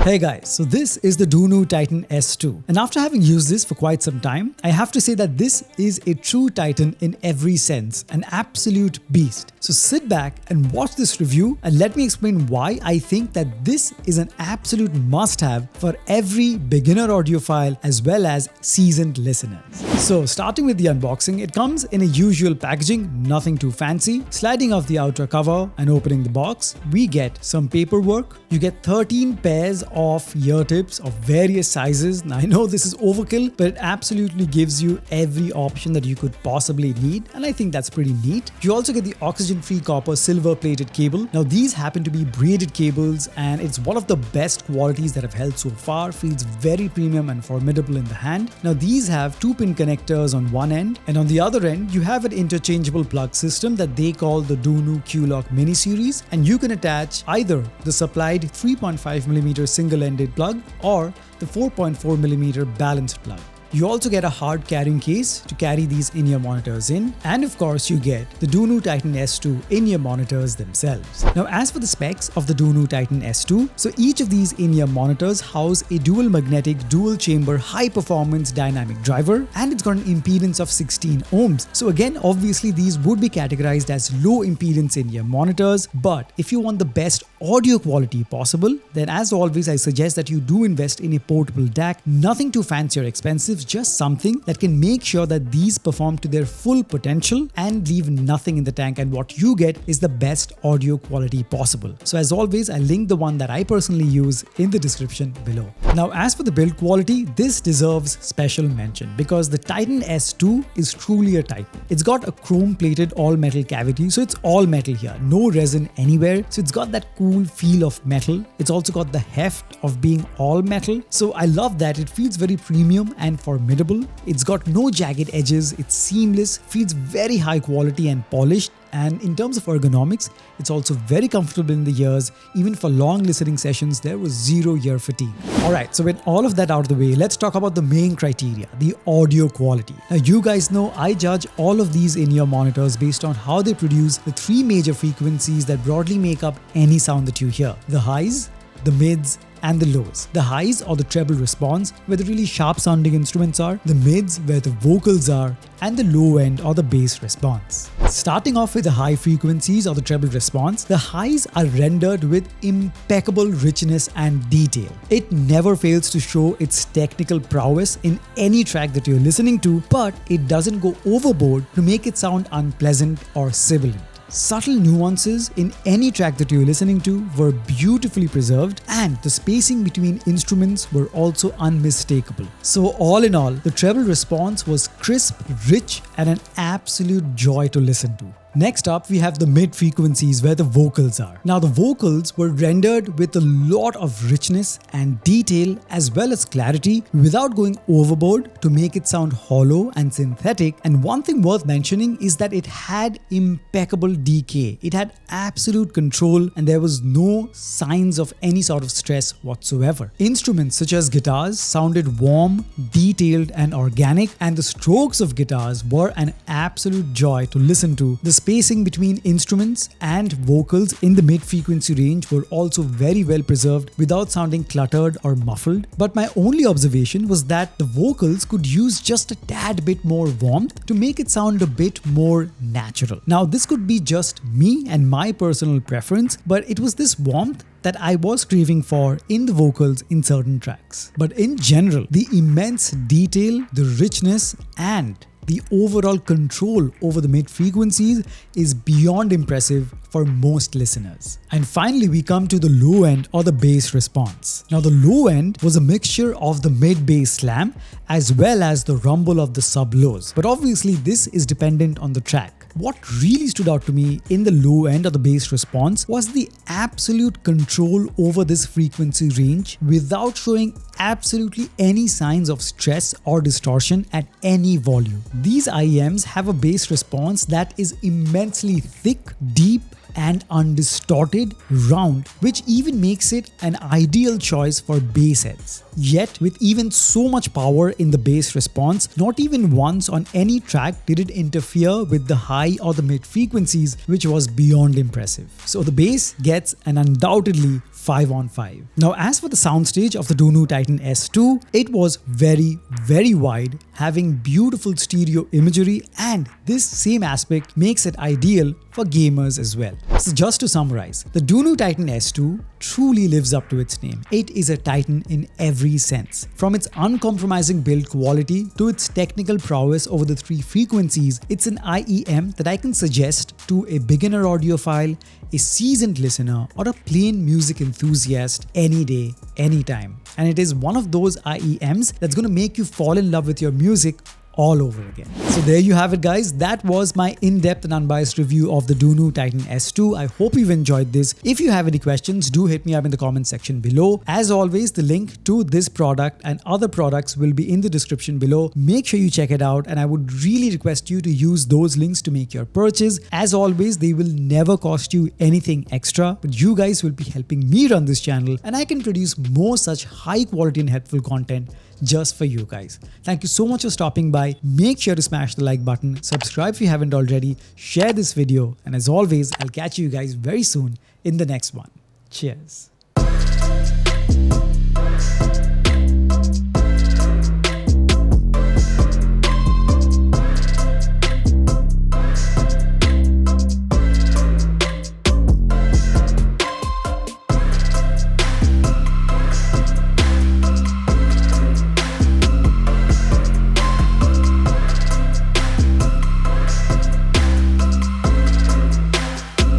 Hey guys, so this is the DUNU Titan S2, and after having used this for quite some time, I have to say that this is a true Titan in every sense, an absolute beast. So sit back and watch this review and let me explain why I think that this is an absolute must-have for every beginner audiophile as well as seasoned listeners. So starting with the unboxing, it comes in a usual packaging, nothing too fancy. Sliding off the outer cover and opening the box, we get some paperwork. You get 13 pairs of ear tips of various sizes. Now I know this is overkill, but it absolutely gives you every option that you could possibly need, and I think that's pretty neat. You also get the oxygen-free copper silver plated cable. Now these happen to be braided cables, and it's one of the best qualities that I've held so far. Feels very premium and formidable in the hand. Now these have 2-pin connectors on one end, and on the other end you have an interchangeable plug system that they call the DUNU Q-Lock Mini Series, and you can attach either the supplied 3.5mm single-ended plug or the 4.4mm balanced plug. You also get a hard carrying case to carry these in-ear monitors in, and of course you get the DUNU Titan S2 in-ear monitors themselves. Now as for the specs of the DUNU Titan S2, so each of these in-ear monitors house a dual magnetic, dual chamber, high performance dynamic driver, and it's got an impedance of 16 ohms. So again, obviously these would be categorized as low impedance in-ear monitors, but if you want the best audio quality possible, then as always I suggest that you do invest in a portable DAC, nothing too fancy or expensive, just something that can make sure that these perform to their full potential and leave nothing in the tank, and what you get is the best audio quality possible. So as always, I link the one that I personally use in the description below. Now as for the build quality, this deserves special mention because the Titan S2 is truly a Titan. It's got a chrome plated all metal cavity, so it's all metal here, no resin anywhere, so it's got that cool feel of metal. It's also got the heft of being all metal, so I love that. It feels very premium and formidable. It's got no jagged edges, it's seamless, feels very high quality and polished, and in terms of ergonomics, it's also very comfortable in the ears. Even for long listening sessions, there was zero ear fatigue. Alright, so with all of that out of the way, let's talk about the main criteria, the audio quality. Now you guys know I judge all of these in-ear monitors based on how they produce the 3 major frequencies that broadly make up any sound that you hear: the highs, the mids, and the lows. The highs or the treble response, where the really sharp sounding instruments are, the mids where the vocals are, and the low end or the bass response. Starting off with the high frequencies or the treble response, the highs are rendered with impeccable richness and detail. It never fails to show its technical prowess in any track that you're listening to, but it doesn't go overboard to make it sound unpleasant or sibilant. Subtle nuances in any track that you're listening to were beautifully preserved, and the spacing between instruments were also unmistakable. So all in all, the treble response was crisp, rich, and an absolute joy to listen to. Next up, we have the mid frequencies where the vocals are. Now the vocals were rendered with a lot of richness and detail as well as clarity without going overboard to make it sound hollow and synthetic. And one thing worth mentioning is that it had impeccable decay. It had absolute control and there was no signs of any sort of stress whatsoever. Instruments such as guitars sounded warm, detailed, and organic, and the strokes of guitars were an absolute joy to listen to. The spacing between instruments and vocals in the mid-frequency range were also very well preserved without sounding cluttered or muffled. But my only observation was that the vocals could use just a tad bit more warmth to make it sound a bit more natural. Now this could be just me and my personal preference, but it was this warmth that I was craving for in the vocals in certain tracks. But in general, the immense detail, the richness, and the overall control over the mid frequencies is beyond impressive for most listeners. And finally, we come to the low end or the bass response. Now the low end was a mixture of the mid bass slam as well as the rumble of the sub lows. But obviously this is dependent on the track. What really stood out to me in the low end of the bass response was the absolute control over this frequency range without showing absolutely any signs of stress or distortion at any volume. These IEMs have a bass response that is immensely thick, deep, and undistorted round, which even makes it an ideal choice for bass heads. Yet, with even so much power in the bass response, not even once on any track did it interfere with the high or the mid frequencies, which was beyond impressive. So the bass gets an undoubtedly 5 on 5. Now, as for the soundstage of the DUNU Titan S2, it was very, very wide, having beautiful stereo imagery, and this same aspect makes it ideal for gamers as well. So just to summarize, the DUNU Titan S2 truly lives up to its name. It is a Titan in every sense. From its uncompromising build quality to its technical prowess over the 3 frequencies, it's an IEM that I can suggest to a beginner audiophile, a seasoned listener, or a plain music enthusiast any day, anytime. And it is one of those IEMs that's going to make you fall in love with your music all over again. So there you have it, guys. That was my in-depth and unbiased review of the DUNU Titan S2. I hope you've enjoyed this. If you have any questions, do hit me up in the comment section below. As always, the link to this product and other products will be in the description below. Make sure you check it out, and I would really request you to use those links to make your purchase. As always, they will never cost you anything extra, but you guys will be helping me run this channel, and I can produce more such high quality and helpful content just for you guys. Thank you so much for stopping by. Make sure to smash the like button, subscribe if you haven't already, share this video, and as always, I'll catch you guys very soon in the next one. Cheers.